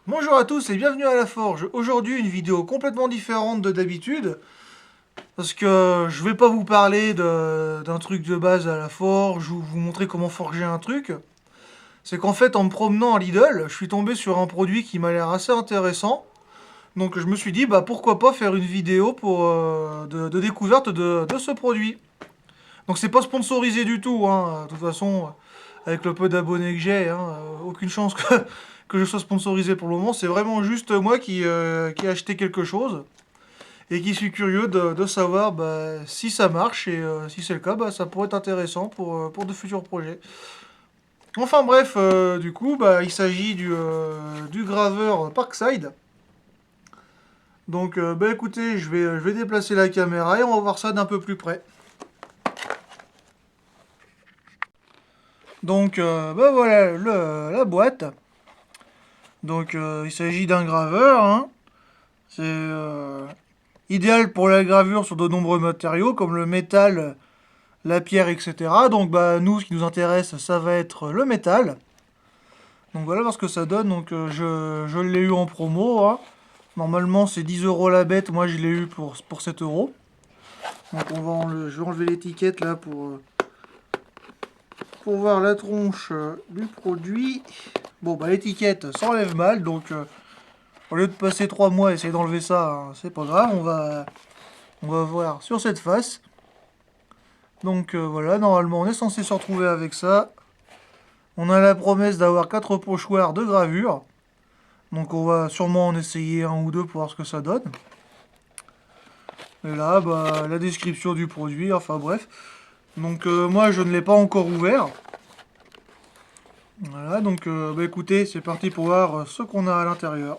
Bonjour à tous et bienvenue à la Forge. Aujourd'hui une vidéo complètement différente de d'habitude parce que je vais pas vous parler d'un truc de base à la Forge ou vous montrer comment forger un truc. C'est qu'en fait en me promenant à Lidl, je suis tombé sur un produit qui m'a l'air assez intéressant. Donc je me suis dit bah pourquoi pas faire une vidéo pour de découverte de ce produit. Donc c'est pas sponsorisé du tout, hein. De toute façon, avec le peu d'abonnés que j'ai, hein, aucune chance que je sois sponsorisé pour le moment. C'est vraiment juste moi qui ai acheté quelque chose et qui suis curieux de savoir bah, si ça marche et si c'est le cas, bah, ça pourrait être intéressant pour de futurs projets. Enfin bref, du coup, bah, il s'agit du graveur Parkside. Donc bah, écoutez, je vais déplacer la caméra et on va voir ça d'un peu plus près. Donc bah voilà la boîte. Donc il s'agit d'un graveur, hein. C'est idéal pour la gravure sur de nombreux matériaux comme le métal, la pierre, etc. Donc bah nous, ce qui nous intéresse, ça va être le métal. Donc voilà voir ce que ça donne. Donc je l'ai eu en promo, hein. Normalement c'est 10 euros la bête, moi je l'ai eu pour 7 euros. Donc je vais enlever l'étiquette là pour voir la tronche du produit. Bon bah l'étiquette s'enlève mal, donc au lieu de passer 3 mois à essayer d'enlever ça, hein, c'est pas grave, on va voir sur cette face. Donc voilà, normalement on est censé se retrouver avec ça. On a la promesse d'avoir 4 pochoirs de gravure. Donc on va sûrement en essayer un ou deux pour voir ce que ça donne. Et là, bah, la description du produit, enfin bref. Donc moi je ne l'ai pas encore ouvert. Voilà, donc bah, écoutez, c'est parti pour voir ce qu'on a à l'intérieur.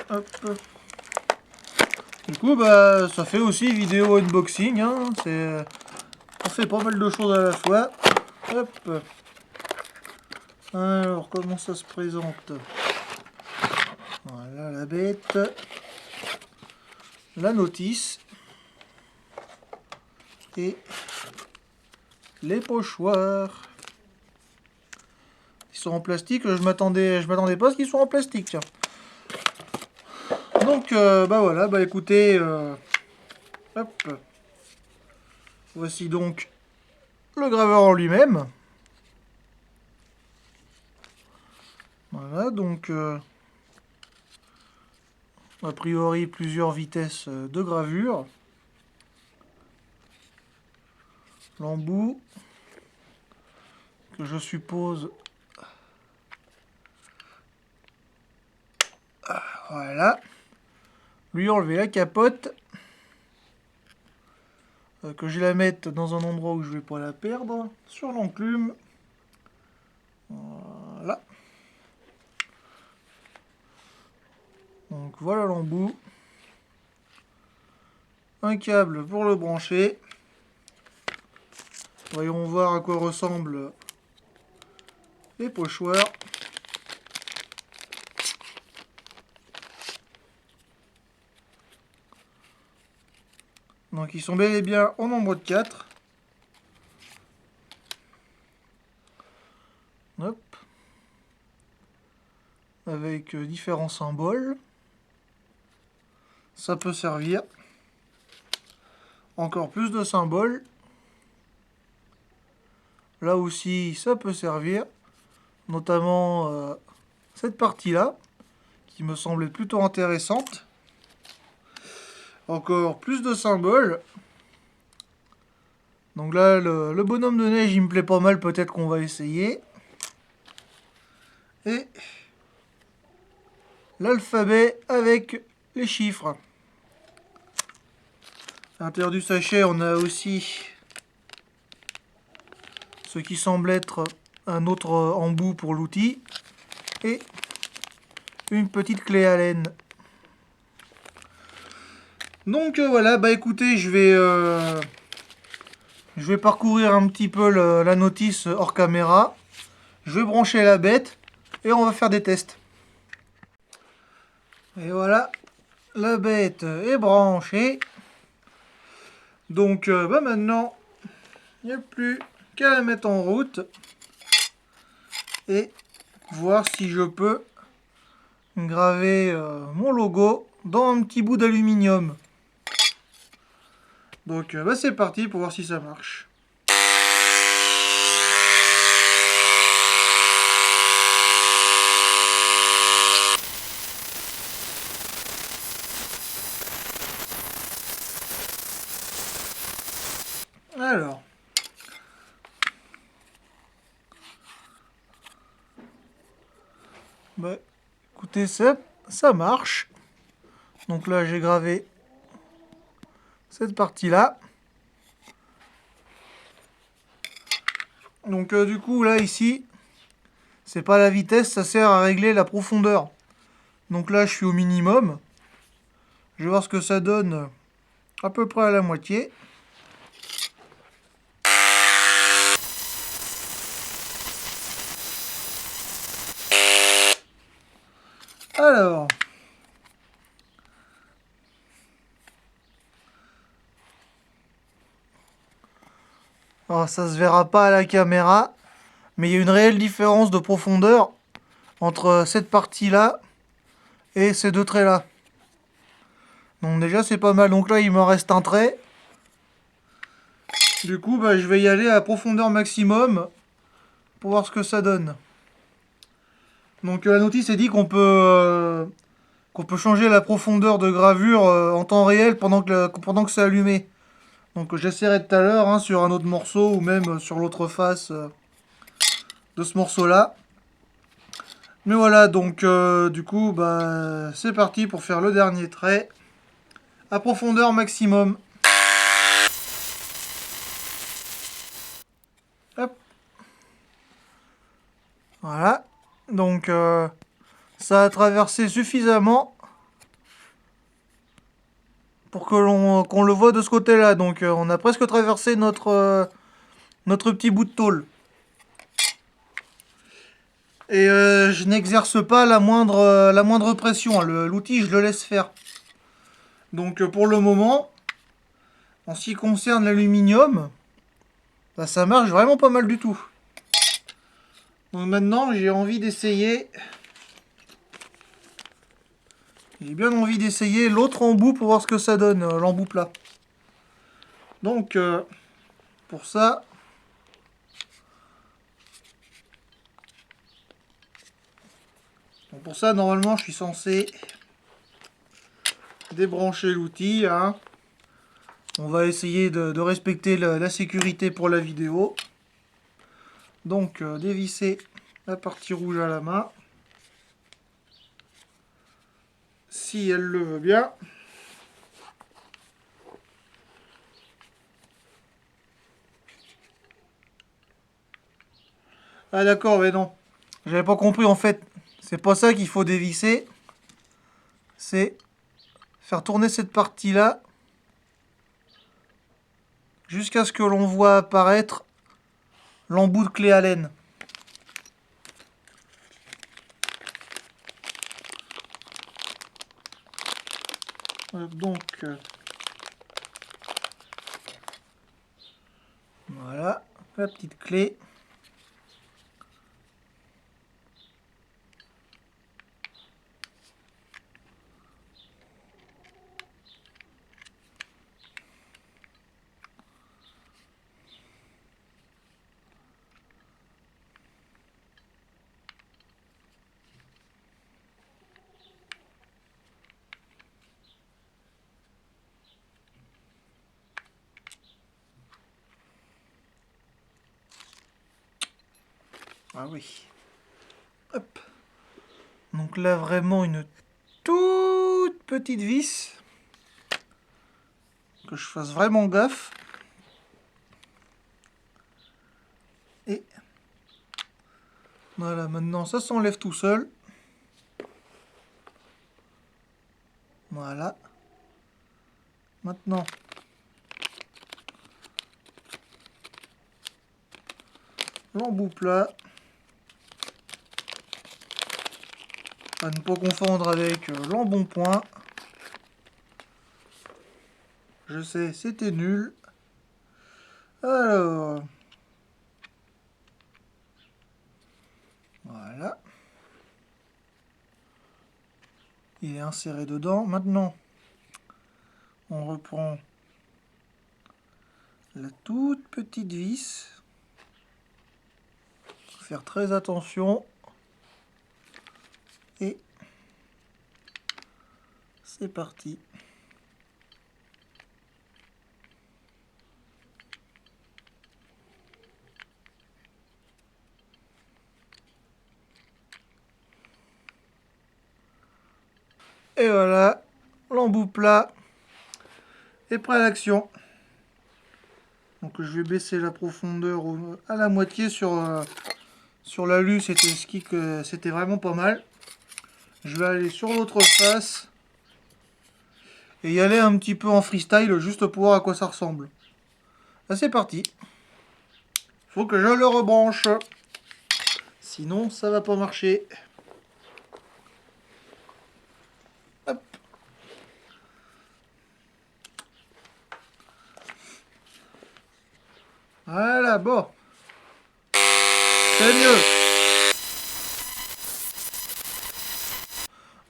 Hop. Du coup, bah, ça fait aussi vidéo unboxing, hein. On fait pas mal de choses à la fois. Hop. Alors, comment ça se présente? Voilà la bête. La notice. Et les pochoirs. Ils sont en plastique. Je m'attendais pas à ce qu'ils soient en plastique, tiens. Donc, bah voilà, bah écoutez, hop. Voici donc le graveur en lui-même. Voilà, donc a priori plusieurs vitesses de gravure. L'embout que je suppose. Voilà. Lui enlever la capote. Que je la mette dans un endroit où je vais pas la perdre. Sur l'enclume. Voilà. Donc voilà l'embout. Un câble pour le brancher. Voyons voir à quoi ressemblent les pochoirs. Donc ils sont bel et bien au nombre de 4. Hop. Avec différents symboles. Ça peut servir. Encore plus de symboles. Là aussi, ça peut servir. Notamment cette partie-là, qui me semblait plutôt intéressante. Encore plus de symboles. Donc là, le bonhomme de neige, il me plaît pas mal. Peut-être qu'on va essayer. Et l'alphabet avec les chiffres. À l'intérieur du sachet, on a aussi ce qui semble être un autre embout pour l'outil. Et une petite clé Allen. Donc voilà, bah écoutez, je vais parcourir un petit peu la notice hors caméra. Je vais brancher la bête et on va faire des tests. Et voilà, la bête est branchée. Donc bah maintenant, il n'y a plus qu'à la mettre en route. Et voir si je peux graver mon logo dans un petit bout d'aluminium. Donc bah, c'est parti pour voir si ça marche. Alors. Bah, écoutez, ça marche. Donc là, j'ai gravé cette partie-là. Donc du coup, là, ici, c'est pas la vitesse, ça sert à régler la profondeur. Donc là, je suis au minimum. Je vais voir ce que ça donne à peu près à la moitié. Alors, ça se verra pas à la caméra, mais il y a une réelle différence de profondeur entre cette partie-là et ces deux traits-là. Donc déjà, c'est pas mal. Donc là, il me reste un trait. Du coup, bah, je vais y aller à profondeur maximum pour voir ce que ça donne. Donc la notice est dit qu'on peut changer la profondeur de gravure en temps réel pendant que c'est allumé. Donc j'essaierai tout à l'heure hein, sur un autre morceau ou même sur l'autre face de ce morceau-là. Mais voilà, donc du coup, bah, c'est parti pour faire le dernier trait à profondeur maximum. Hop. Voilà. Donc ça a traversé suffisamment pour que qu'on le voit de ce côté-là. Donc on a presque traversé notre petit bout de tôle. Et je n'exerce pas la moindre pression. L'outil, je le laisse faire. Donc pour le moment, en ce qui concerne l'aluminium, bah, ça marche vraiment pas mal du tout. Donc maintenant, j'ai envie d'essayer. J'ai bien envie d'essayer l'autre embout pour voir ce que ça donne, l'embout plat. Donc pour ça, normalement, je suis censé débrancher l'outil. Hein. On va essayer de respecter la sécurité pour la vidéo. Donc, dévisser la partie rouge à la main. Si elle le veut bien. Ah d'accord, mais non. J'avais pas compris en fait. C'est pas ça qu'il faut dévisser. C'est faire tourner cette partie-là jusqu'à ce que l'on voit apparaître l'embout de clé Allen. Donc, voilà, la petite clé. Ah oui. Hop. Donc là, vraiment une toute petite vis. Que je fasse vraiment gaffe. Et voilà, maintenant ça s'enlève tout seul. Voilà. Maintenant, l'embout plat. À ne pas confondre avec l'embonpoint. Je sais, c'était nul. Alors. Voilà. Il est inséré dedans. Maintenant, on reprend la toute petite vis. Faut faire très attention. Et c'est parti. Et voilà, l'embout plat est prêt à l'action. Donc je vais baisser la profondeur à la moitié sur l'alu, c'était ski que c'était vraiment pas mal. Je vais aller sur l'autre face et y aller un petit peu en freestyle juste pour voir à quoi ça ressemble. Là c'est parti. Faut que je le rebranche. Sinon ça va pas marcher. Hop. Voilà, bon. C'est mieux.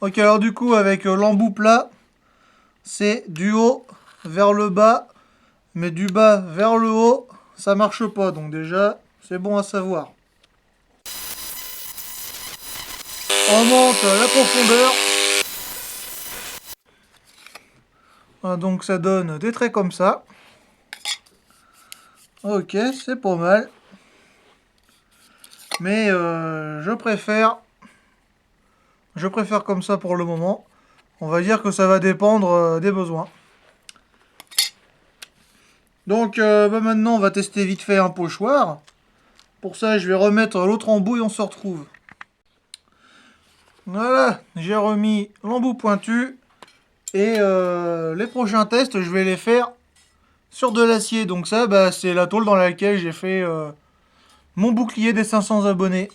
Ok, alors du coup, avec l'embout plat, c'est du haut vers le bas, mais du bas vers le haut, ça marche pas. Donc déjà, c'est bon à savoir. On monte la profondeur. Ah, donc ça donne des traits comme ça. Ok, c'est pas mal. Mais je préfère comme ça pour le moment. On va dire que ça va dépendre des besoins. Donc maintenant on va tester vite fait un pochoir. Pour ça je vais remettre l'autre embout et on se retrouve. Voilà, j'ai remis l'embout pointu. Et les prochains tests je vais les faire sur de l'acier. Donc ça c'est la tôle dans laquelle j'ai fait mon bouclier des 500 abonnés.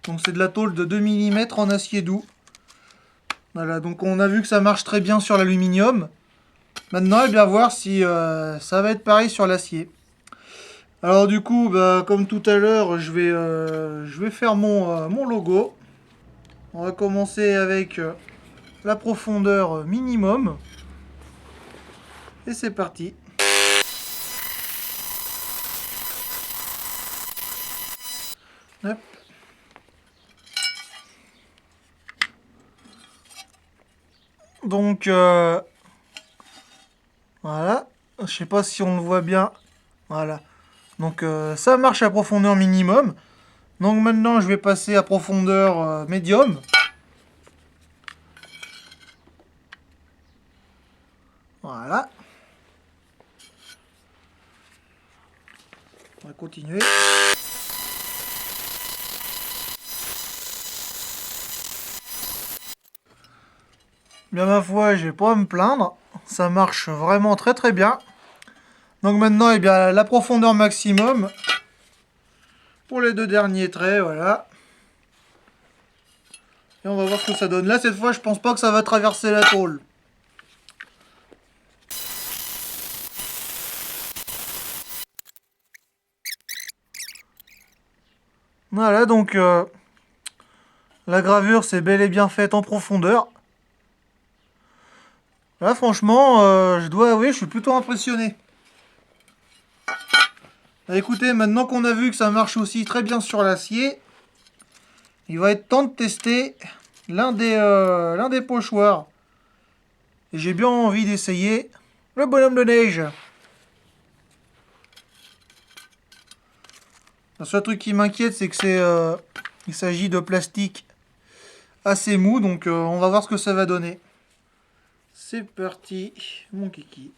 Donc c'est de la tôle de 2 mm en acier doux. Voilà, donc on a vu que ça marche très bien sur l'aluminium. Maintenant, bien voir si ça va être pareil sur l'acier. Alors du coup, comme tout à l'heure, je vais faire mon logo. On va commencer avec la profondeur minimum. Et c'est parti. Hop. Donc, voilà. Je sais pas si on le voit bien. Voilà. Donc, ça marche à profondeur minimum. Donc maintenant, je vais passer à profondeur médium. Voilà. On va continuer. Bien ma foi, je vais pas me plaindre. Ça marche vraiment très très bien. Donc maintenant, eh bien, la profondeur maximum pour les deux derniers traits, voilà. Et on va voir ce que ça donne. Là, cette fois, je pense pas que ça va traverser la tôle. Voilà, donc la gravure s'est bel et bien faite en profondeur. Là, franchement, je dois avouer, je suis plutôt impressionné. Écoutez, maintenant qu'on a vu que ça marche aussi très bien sur l'acier, il va être temps de tester l'un des pochoirs. Et j'ai bien envie d'essayer le bonhomme de neige. Le seul truc qui m'inquiète, c'est que il s'agit de plastique assez mou, donc on va voir ce que ça va donner. C'est parti, mon kiki.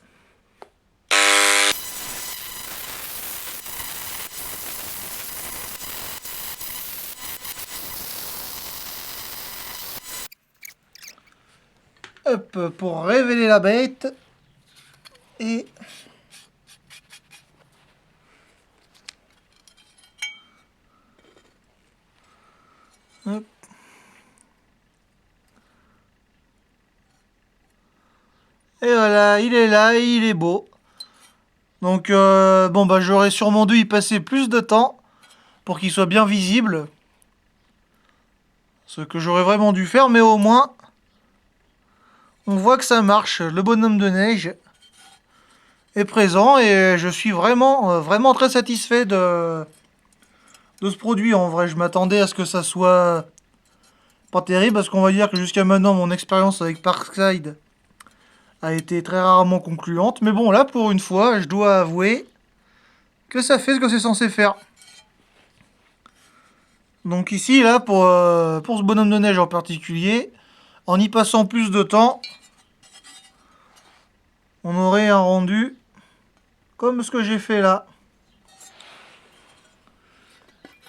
Hop, pour révéler la bête. Et hop. Et voilà, il est là et il est beau. Donc bon j'aurais sûrement dû y passer plus de temps pour qu'il soit bien visible. Ce que j'aurais vraiment dû faire, mais au moins On voit que ça marche, le bonhomme de neige est présent et je suis vraiment très satisfait de ce produit. En vrai, je m'attendais à ce que ça soit pas terrible parce qu'on va dire que jusqu'à maintenant mon expérience avec Parkside a été très rarement concluante. Mais bon, là pour une fois, je dois avouer que ça fait ce que c'est censé faire. Donc ici, là, pour ce bonhomme de neige en particulier, en y passant plus de temps, on aurait un rendu comme ce que j'ai fait là.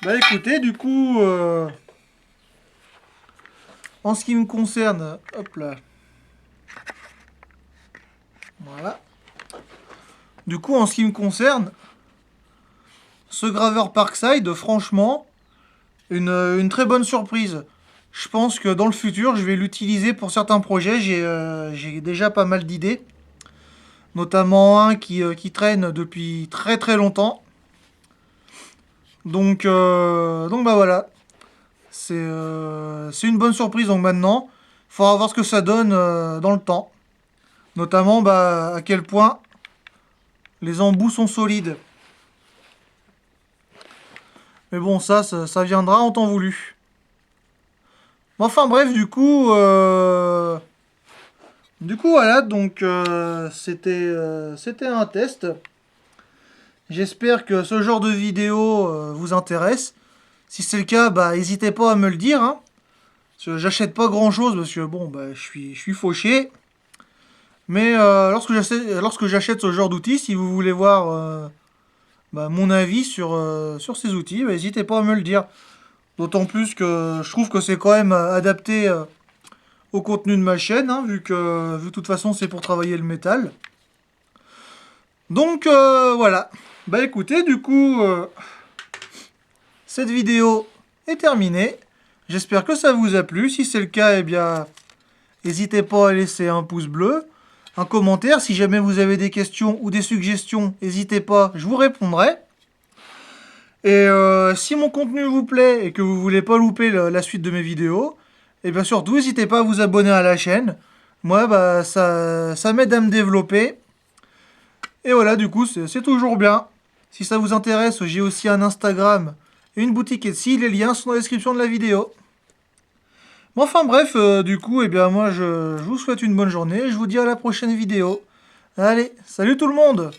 Bah écoutez, du coup, en ce qui me concerne, hop là, voilà. Du coup, en ce qui me concerne, ce graveur Parkside, franchement, une très bonne surprise. Je pense que dans le futur, je vais l'utiliser pour certains projets. J'ai déjà pas mal d'idées, notamment un qui traîne depuis très longtemps. Donc bah voilà, c'est une bonne surprise. Donc maintenant, il faudra voir ce que ça donne dans le temps. Notamment bah, à quel point les embouts sont solides. Mais bon, ça viendra en temps voulu. Enfin bref, du coup voilà, donc c'était un test. J'espère que ce genre de vidéo vous intéresse. Si c'est le cas, bah n'hésitez pas à me le dire, hein. Parce que j'achète pas grand chose parce que bon, bah je suis fauché. Mais lorsque j'achète ce genre d'outils, si vous voulez voir bah, mon avis sur ces outils, bah, n'hésitez pas à me le dire. D'autant plus que je trouve que c'est quand même adapté au contenu de ma chaîne, hein, vu que de toute façon c'est pour travailler le métal. Donc voilà. Bah écoutez, du coup, cette vidéo est terminée. J'espère que ça vous a plu. Si c'est le cas, eh bien, n'hésitez pas à laisser un pouce bleu, un commentaire. Si jamais vous avez des questions ou des suggestions, n'hésitez pas, je vous répondrai. Et si mon contenu vous plaît et que vous voulez pas louper la suite de mes vidéos, et bien surtout, n'hésitez pas à vous abonner à la chaîne. Moi, bah, ça m'aide à me développer. Et voilà, du coup, c'est toujours bien. Si ça vous intéresse, j'ai aussi un Instagram et une boutique Etsy. Les liens sont dans la description de la vidéo. Bon, enfin bref, du coup, eh bien moi, je vous souhaite une bonne journée. Et je vous dis à la prochaine vidéo. Allez, salut tout le monde!